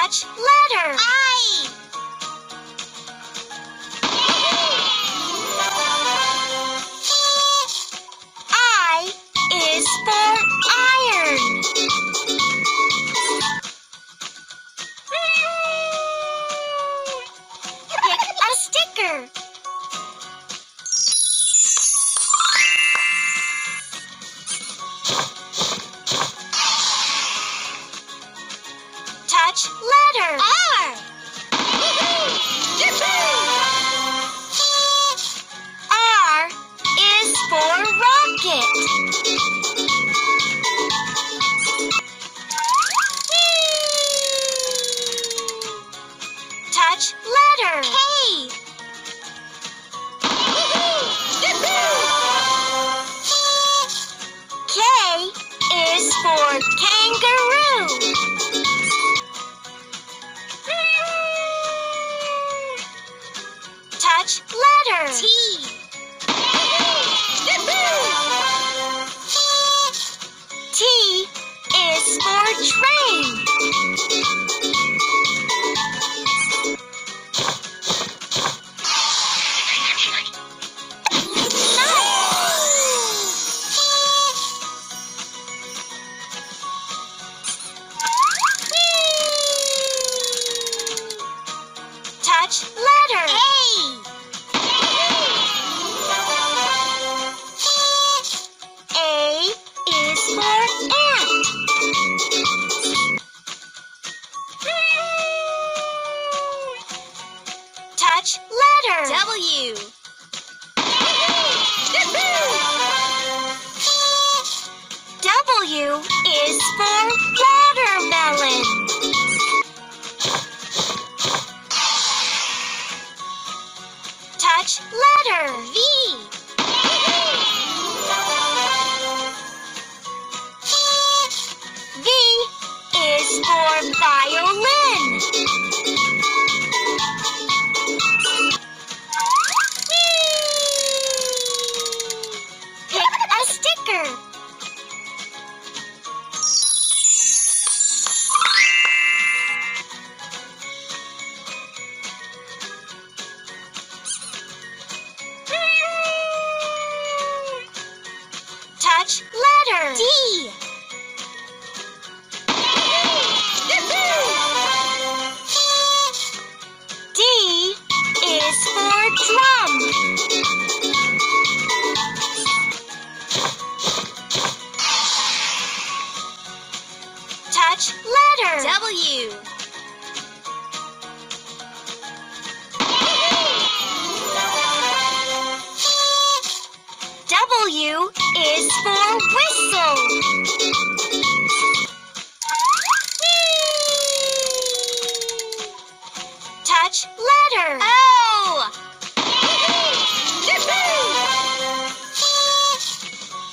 Touch letter I. I is for iron. Pick a sticker. Touch letter R. R is for rocket. Touch letter K. K is for kangaroo. Touch letter T. T is for train. Touch letter A. A is for ant. Touch letter W. W is for watermelon. Touch letter V. V is for violin. Pick a sticker. Touch letter D. D is for drum. Touch letter W. W is for whistle. Touch letter O.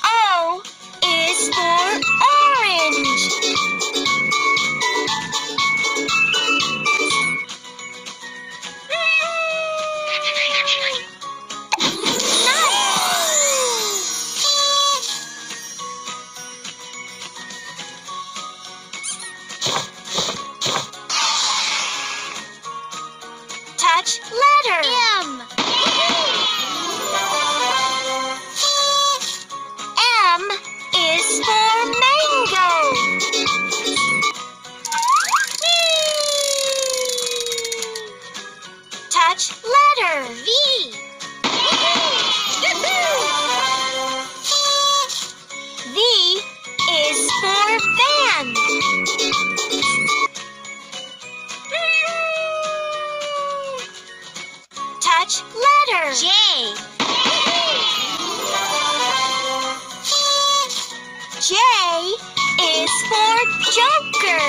O is for orange. Touch letter M. M is for mango. Touch letter V. V is for van. Touch letter J. J is for joker.